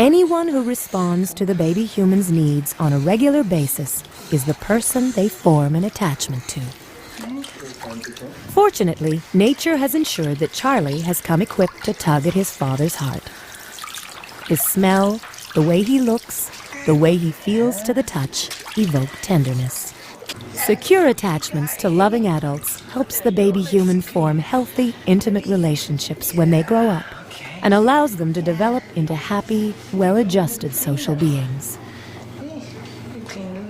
Anyone who responds to the baby human's needs on a regular basis is the person they form an attachment to. Fortunately, nature has ensured that Charlie has come equipped to tug at his father's heart. His smell, the way he looks, the way he feels to the touch evoke tenderness. Secure attachments to loving adults helps the baby human form healthy, intimate relationships when they grow up, and allows them to develop into happy, well-adjusted social beings.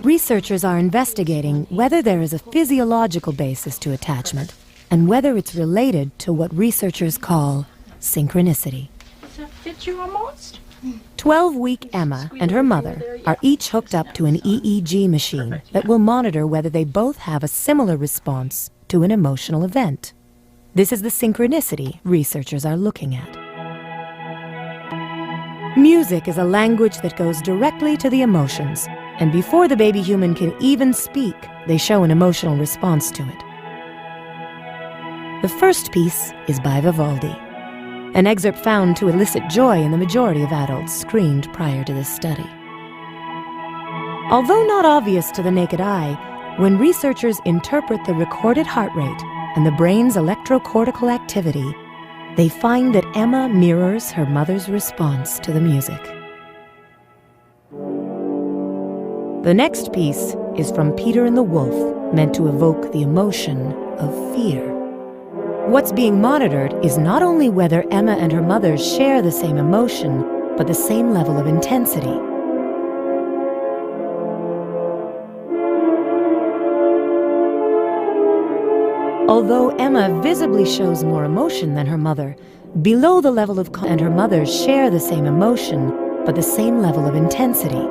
Researchers are investigating whether there is a physiological basis to attachment and whether it's related to what researchers call synchronicity. Does that fit you almost? 12-week Emma and her mother are each hooked up to an EEG machine that will monitor whether they both have a similar response to an emotional event. This is the synchronicity researchers are looking at. Music is a language that goes directly to the emotions, and before the baby human can even speak, they show an emotional response to it. The first piece is by Vivaldi, an excerpt found to elicit joy in the majority of adults screened prior to this study. Although not obvious to the naked eye, when researchers interpret the recorded heart rate and the brain's electrocortical activity, they find that Emma mirrors her mother's response to the music. The next piece is from Peter and the Wolf, meant to evoke the emotion of fear. What's being monitored is not only whether Emma and her mother share the same emotion, but the same level of intensity. Although Emma visibly shows more emotion than her mother, below the level of and her mother share the same emotion, but the same level of intensity.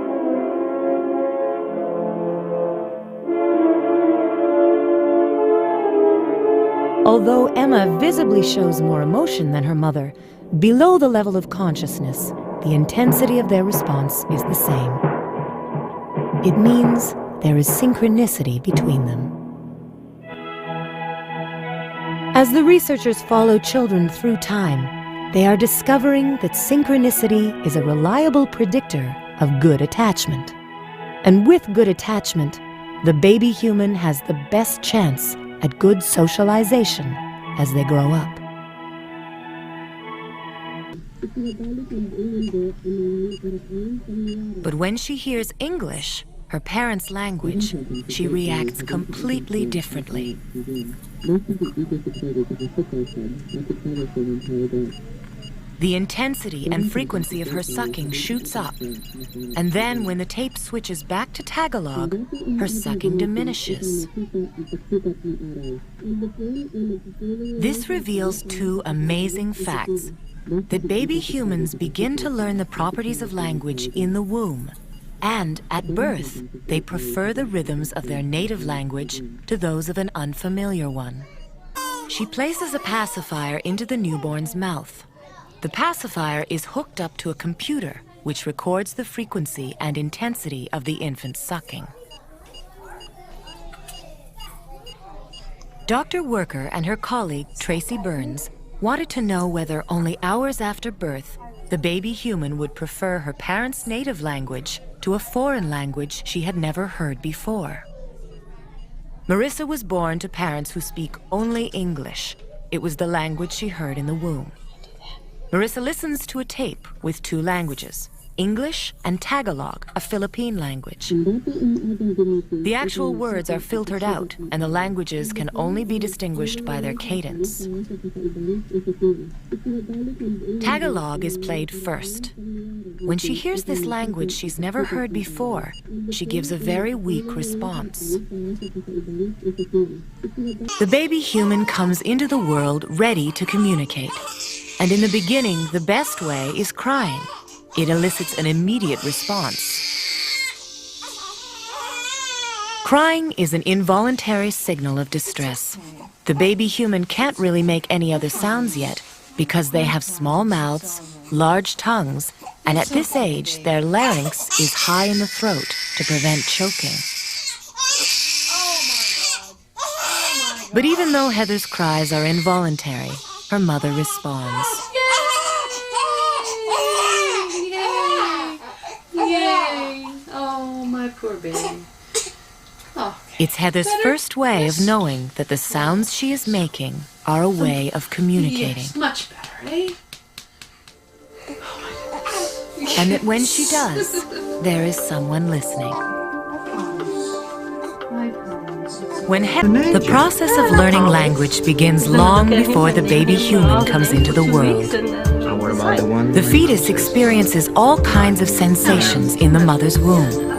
Although Emma visibly shows more emotion than her mother, below the level of consciousness, the intensity of their response is the same. It means there is synchronicity between them. As the researchers follow children through time, they are discovering that synchronicity is a reliable predictor of good attachment. And with good attachment, the baby human has the best chance at good socialization as they grow up. But when she hears English, her parents' language, she reacts completely differently. The intensity and frequency of her sucking shoots up, and then when the tape switches back to Tagalog, her sucking diminishes. This reveals two amazing facts: that baby humans begin to learn the properties of language in the womb, and at birth, they prefer the rhythms of their native language to those of an unfamiliar one. She places a pacifier into the newborn's mouth. The pacifier is hooked up to a computer, which records the frequency and intensity of the infant's sucking. Dr. Worker and her colleague, Tracy Burns, wanted to know whether only hours after birth, the baby human would prefer her parents' native language to a foreign language she had never heard before. Marissa was born to parents who speak only English. It was the language she heard in the womb. Marissa listens to a tape with two languages, English and Tagalog, a Philippine language. The actual words are filtered out, and the languages can only be distinguished by their cadence. Tagalog is played first. When she hears this language she's never heard before, she gives a very weak response. The baby human comes into the world ready to communicate. And in the beginning, the best way is crying. It elicits an immediate response. Crying is an involuntary signal of distress. The baby human can't really make any other sounds yet because they have small mouths, large tongues, and at this age, their larynx is high in the throat to prevent choking. But even though Heather's cries are involuntary, her mother responds. Poor baby. Oh, It's Heather's first way of knowing that the sounds she is making are a way of communicating. yes, much better, eh? And that when she does, there is someone listening. When the process of learning language begins long before the baby human comes into the world. What about the one? The fetus experiences all kinds of sensations in the mother's womb.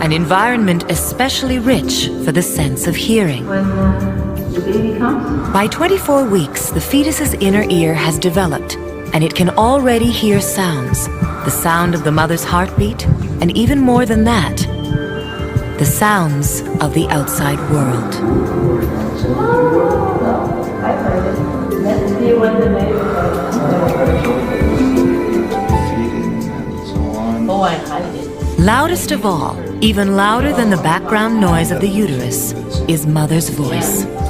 An environment especially rich for the sense of hearing. By 24 weeks, the fetus's inner ear has developed, and it can already hear sounds. The sound of the mother's heartbeat, and even more than that, the sounds of the outside world. Oh, I hide it. Loudest of all, even louder than the background noise of the uterus, is mother's voice.